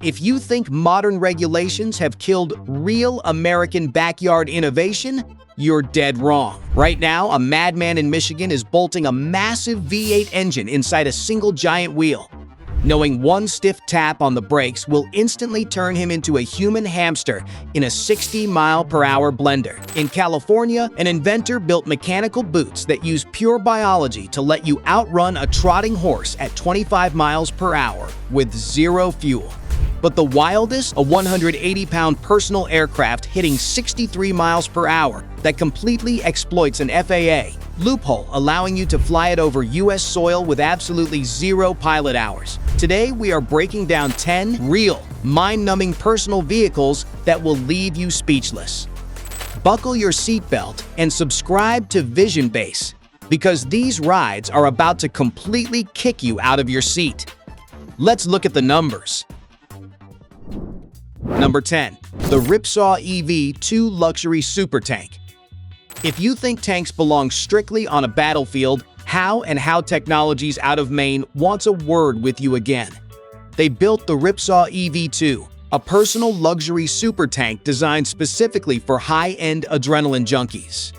If you think modern regulations have killed real American backyard innovation, you're dead wrong. Right now, a madman in Michigan is bolting a massive V8 engine inside a single giant wheel. Knowing one stiff tap on the brakes will instantly turn him into a human hamster in a 60-mile-per-hour blender. In California, an inventor built mechanical boots that use pure biology to let you outrun a trotting horse at 25 miles per hour with zero fuel. But the wildest, a 180-pound personal aircraft hitting 63 miles per hour that completely exploits an FAA loophole, allowing you to fly it over U.S. soil with absolutely zero pilot hours. Today, we are breaking down 10 real, mind-numbing personal vehicles that will leave you speechless. Buckle your seatbelt and subscribe to Vision Base, because these rides are about to completely kick you out of your seat. Let's look at the numbers. Number 10. The Ripsaw EV2 Luxury Super Tank. If you think tanks belong strictly on a battlefield, How Technologies out of Maine wants a word with you again. They built the Ripsaw EV2, a personal luxury super tank designed specifically for high-end adrenaline junkies.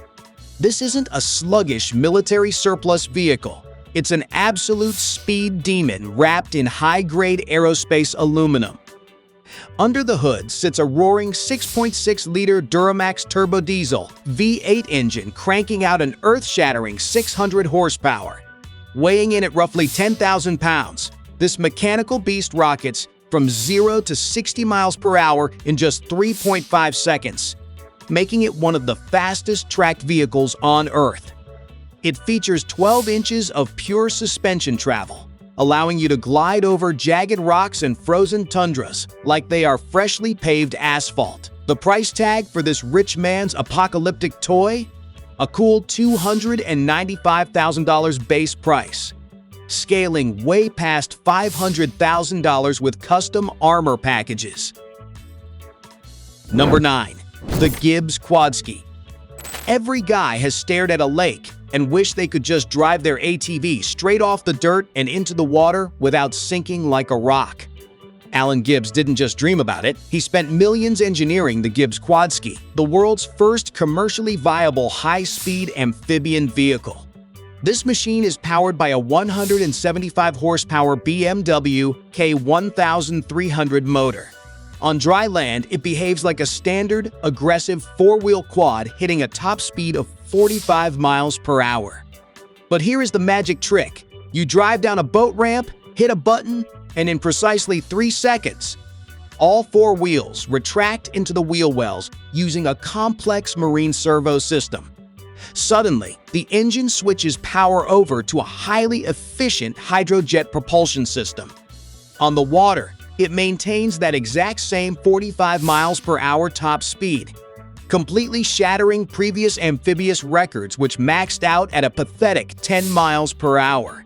This isn't a sluggish military surplus vehicle. It's an absolute speed demon wrapped in high-grade aerospace aluminum. Under the hood sits a roaring 6.6-liter Duramax turbo diesel V8 engine cranking out an earth-shattering 600 horsepower. Weighing in at roughly 10,000 pounds, this mechanical beast rockets from 0 to 60 miles per hour in just 3.5 seconds, making it one of the fastest tracked vehicles on Earth. It features 12 inches of pure suspension travel, allowing you to glide over jagged rocks and frozen tundras like they are freshly paved asphalt. The price tag for this rich man's apocalyptic toy? A cool $295,000 base price, scaling way past $500,000 with custom armor packages. Number 9. The Gibbs Quadsky. Every guy has stared at a lake and wished they could just drive their ATV straight off the dirt and into the water without sinking like a rock. Alan Gibbs didn't just dream about it, he spent millions engineering the Gibbs Quadsky, the world's first commercially viable high-speed amphibian vehicle. This machine is powered by a 175-horsepower BMW K1300 motor. On dry land, it behaves like a standard, aggressive four-wheel quad hitting a top speed of 45 miles per hour. But here is the magic trick. You drive down a boat ramp, hit a button, and in precisely 3 seconds, all 4 wheels retract into the wheel wells using a complex marine servo system. Suddenly, the engine switches power over to a highly efficient hydrojet propulsion system. On the water, it maintains that exact same 45 miles per hour top speed, completely shattering previous amphibious records which maxed out at a pathetic 10 miles per hour.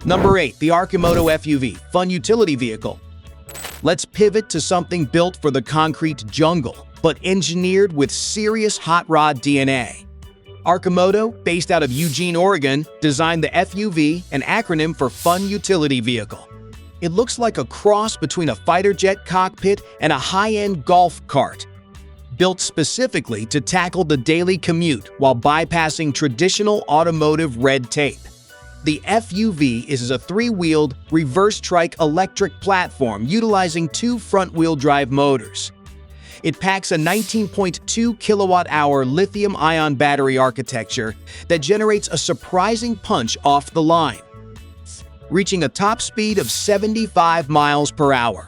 Number 8. The Archimoto FUV, fun utility vehicle. Let's pivot to something built for the concrete jungle, but engineered with serious hot rod DNA. Archimoto, based out of Eugene, Oregon, designed the FUV, an acronym for Fun Utility Vehicle. It looks like a cross between a fighter jet cockpit and a high-end golf cart, built specifically to tackle the daily commute while bypassing traditional automotive red tape. The FUV is a 3-wheeled, reverse-trike electric platform utilizing 2 front-wheel drive motors. It packs a 19.2 kilowatt-hour lithium-ion battery architecture that generates a surprising punch off the line, reaching a top speed of 75 miles per hour.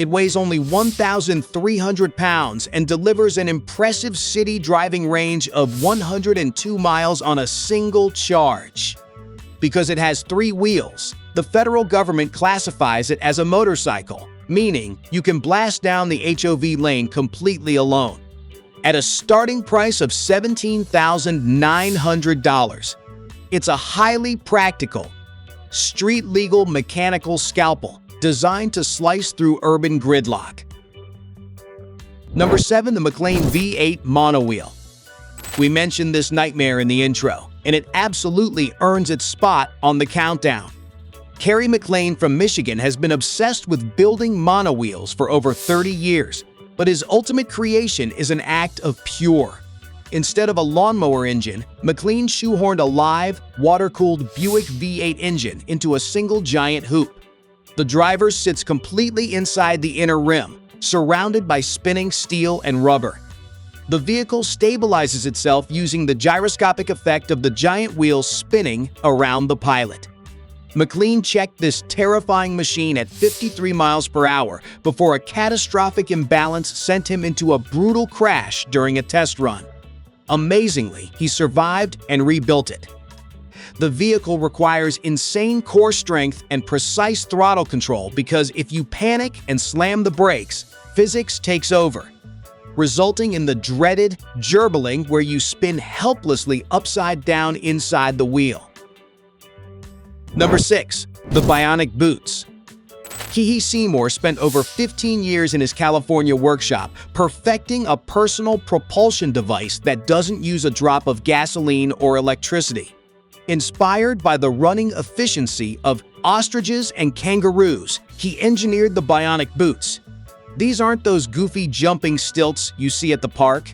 It weighs only 1,300 pounds and delivers an impressive city driving range of 102 miles on a single charge. Because it has 3 wheels, the federal government classifies it as a motorcycle, meaning you can blast down the HOV lane completely alone. At a starting price of $17,900, it's a highly practical, street-legal mechanical scalpel designed to slice through urban gridlock. Number 7. The McLane V8 monowheel. We mentioned this nightmare in the intro, and it absolutely earns its spot on the countdown. Kerry McLean from Michigan has been obsessed with building monowheels for over 30 years, but his ultimate creation is an act of pure. Instead of a lawnmower engine, McLean shoehorned a live, water-cooled Buick V8 engine into a single giant hoop. The driver sits completely inside the inner rim, surrounded by spinning steel and rubber. The vehicle stabilizes itself using the gyroscopic effect of the giant wheels spinning around the pilot. McLean checked this terrifying machine at 53 miles per hour before a catastrophic imbalance sent him into a brutal crash during a test run. Amazingly, he survived and rebuilt it. The vehicle requires insane core strength and precise throttle control because if you panic and slam the brakes, physics takes over, resulting in the dreaded gerbling where you spin helplessly upside down inside the wheel. Number 6. The Bionic Boots. Keehee Seymour spent over 15 years in his California workshop perfecting a personal propulsion device that doesn't use a drop of gasoline or electricity. Inspired by the running efficiency of ostriches and kangaroos, he engineered the Bionic Boots. These aren't those goofy jumping stilts you see at the park.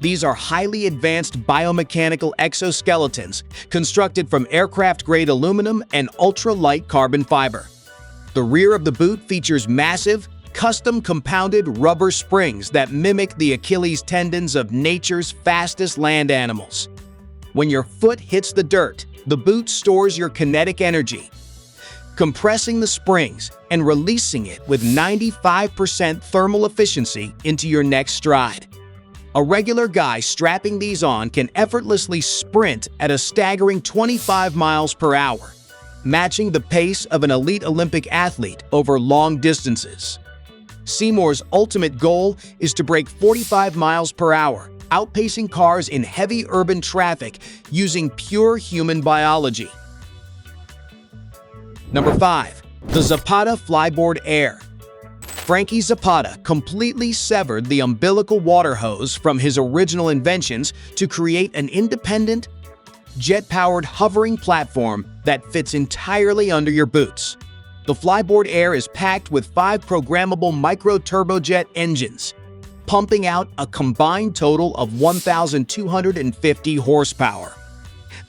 These are highly advanced biomechanical exoskeletons constructed from aircraft-grade aluminum and ultra-light carbon fiber. The rear of the boot features massive, custom-compounded rubber springs that mimic the Achilles tendons of nature's fastest land animals. When your foot hits the dirt, the boot stores your kinetic energy, compressing the springs and releasing it with 95% thermal efficiency into your next stride. A regular guy strapping these on can effortlessly sprint at a staggering 25 miles per hour, matching the pace of an elite Olympic athlete over long distances. Seymour's ultimate goal is to break 45 miles per hour, outpacing cars in heavy urban traffic using pure human biology. Number 5. The Zapata Flyboard Air. Frankie Zapata completely severed the umbilical water hose from his original inventions to create an independent, jet-powered hovering platform that fits entirely under your boots. The Flyboard Air is packed with 5 programmable micro-turbojet engines, pumping out a combined total of 1,250 horsepower.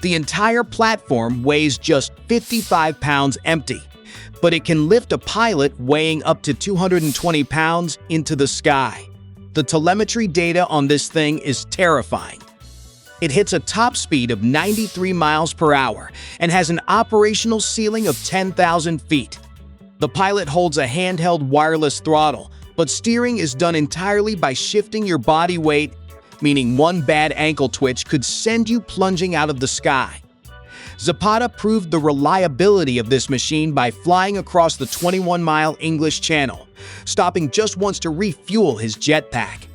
The entire platform weighs just 55 pounds empty, but it can lift a pilot weighing up to 220 pounds into the sky. The telemetry data on this thing is terrifying. It hits a top speed of 93 miles per hour and has an operational ceiling of 10,000 feet. The pilot holds a handheld wireless throttle, but steering is done entirely by shifting your body weight, meaning one bad ankle twitch could send you plunging out of the sky. Zapata proved the reliability of this machine by flying across the 21-mile English Channel, stopping just once to refuel his jetpack.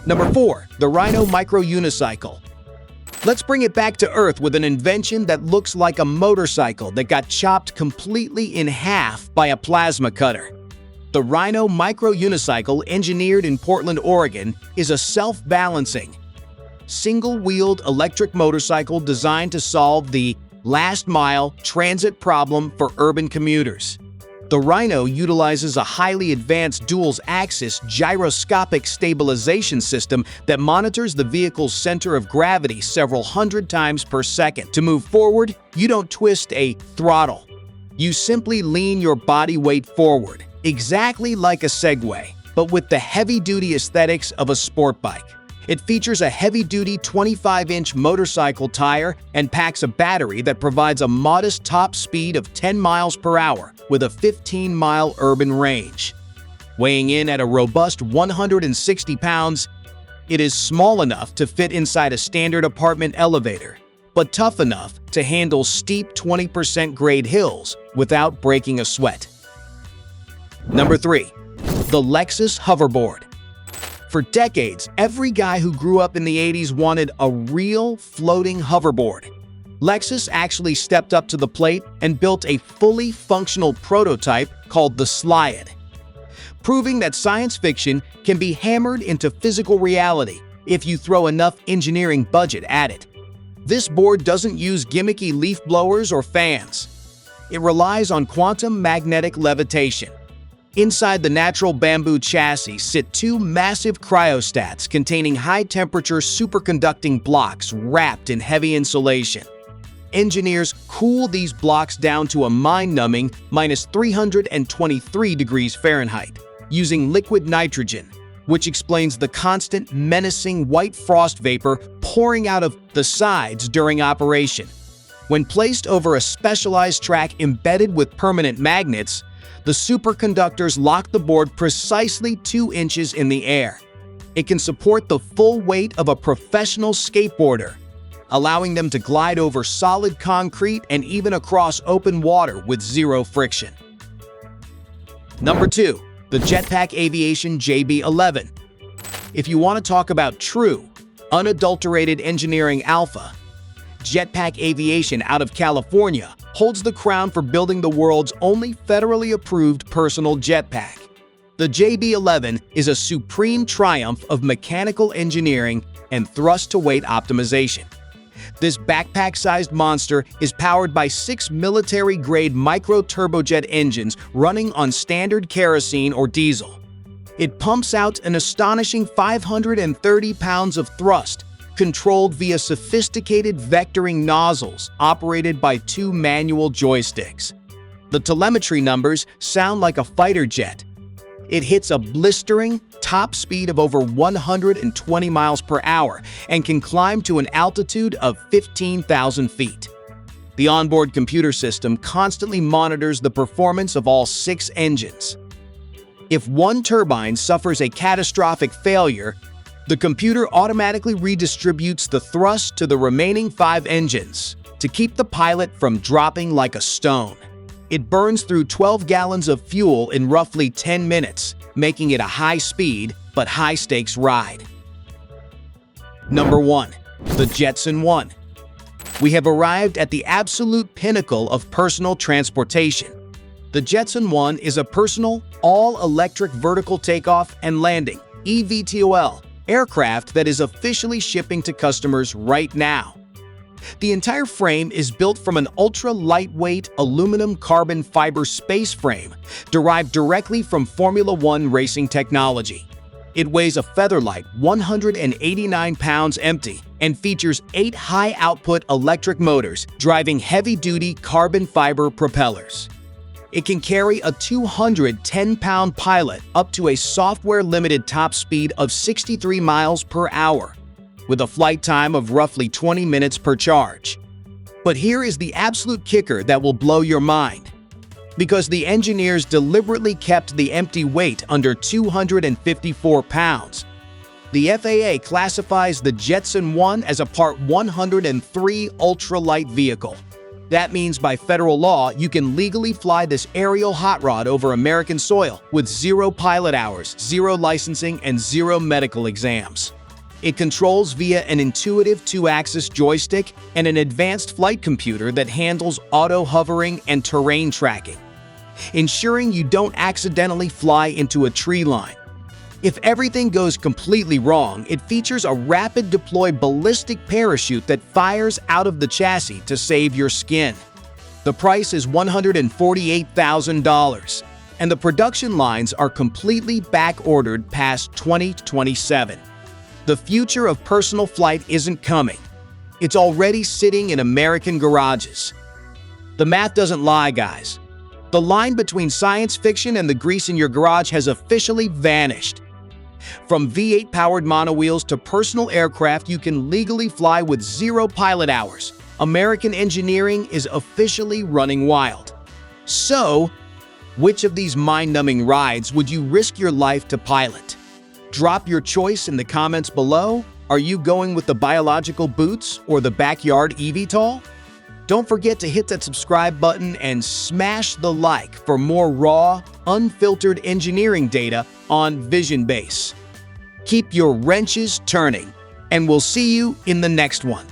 Number 4. The Rhino Micro Unicycle. Let's bring it back to Earth with an invention that looks like a motorcycle that got chopped completely in half by a plasma cutter. The Rhino Micro Unicycle, engineered in Portland, Oregon, is a self-balancing, single-wheeled electric motorcycle designed to solve the last-mile transit problem for urban commuters. The Rhino utilizes a highly advanced dual-axis gyroscopic stabilization system that monitors the vehicle's center of gravity several hundred times per second. To move forward, you don't twist a throttle. You simply lean your body weight forward, exactly like a Segway, but with the heavy-duty aesthetics of a sport bike. It features a heavy-duty 25-inch motorcycle tire and packs a battery that provides a modest top speed of 10 miles per hour with a 15-mile urban range. Weighing in at a robust 160 pounds, it is small enough to fit inside a standard apartment elevator, but tough enough to handle steep 20% grade hills without breaking a sweat. Number 3. The Lexus Hoverboard. For decades, every guy who grew up in the 80s wanted a real floating hoverboard. Lexus actually stepped up to the plate and built a fully functional prototype called the Slide, proving that science fiction can be hammered into physical reality if you throw enough engineering budget at it. This board doesn't use gimmicky leaf blowers or fans. It relies on quantum magnetic levitation. Inside the natural bamboo chassis sit two massive cryostats containing high-temperature superconducting blocks wrapped in heavy insulation. Engineers cool these blocks down to a mind-numbing -323 degrees Fahrenheit using liquid nitrogen, which explains the constant, menacing white frost vapor pouring out of the sides during operation. When placed over a specialized track embedded with permanent magnets, the superconductors lock the board precisely 2 inches in the air. It can support the full weight of a professional skateboarder, allowing them to glide over solid concrete and even across open water with zero friction. Number 2. The Jetpack Aviation JB11. If you want to talk about true, unadulterated engineering alpha, Jetpack Aviation out of California holds the crown for building the world's only federally approved personal jetpack. The JB11 is a supreme triumph of mechanical engineering and thrust-to-weight optimization. This backpack-sized monster is powered by 6 military-grade micro-turbojet engines running on standard kerosene or diesel. It pumps out an astonishing 530 pounds of thrust, controlled via sophisticated vectoring nozzles operated by 2 manual joysticks. The telemetry numbers sound like a fighter jet. It hits a blistering top speed of over 120 miles per hour and can climb to an altitude of 15,000 feet. The onboard computer system constantly monitors the performance of all 6 engines. If one turbine suffers a catastrophic failure, the computer automatically redistributes the thrust to the remaining 5 engines to keep the pilot from dropping like a stone. It burns through 12 gallons of fuel in roughly 10 minutes, making it a high-speed but high-stakes ride. Number 1. The Jetson 1. We have arrived at the absolute pinnacle of personal transportation. The Jetson 1 is a personal, all-electric vertical takeoff and landing (eVTOL) aircraft that is officially shipping to customers right now. The entire frame is built from an ultra-lightweight aluminum carbon fiber space frame derived directly from Formula One racing technology. It weighs a featherlight 189 pounds empty and features 8 high-output electric motors driving heavy-duty carbon fiber propellers. It can carry a 210-pound pilot up to a software-limited top speed of 63 miles per hour, with a flight time of roughly 20 minutes per charge. But here is the absolute kicker that will blow your mind. Because the engineers deliberately kept the empty weight under 254 pounds, the FAA classifies the Jetson 1 as a Part 103 ultralight vehicle. That means by federal law, you can legally fly this aerial hot rod over American soil with 0 pilot hours, 0 licensing, and 0 medical exams. It controls via an intuitive 2-axis joystick and an advanced flight computer that handles auto-hovering and terrain tracking, ensuring you don't accidentally fly into a tree line. If everything goes completely wrong, it features a rapid deploy ballistic parachute that fires out of the chassis to save your skin. The price is $148,000, and the production lines are completely back-ordered past 2027. The future of personal flight isn't coming. It's already sitting in American garages. The math doesn't lie, guys. The line between science fiction and the grease in your garage has officially vanished. From V8-powered monowheels to personal aircraft you can legally fly with 0 pilot hours. American engineering is officially running wild. So, which of these mind-numbing rides would you risk your life to pilot? Drop your choice in the comments below. Are you going with the biological boots or the backyard eVTOL? Don't forget to hit that subscribe button and smash the like for more raw, unfiltered engineering data on Vision Base. Keep your wrenches turning, and we'll see you in the next one.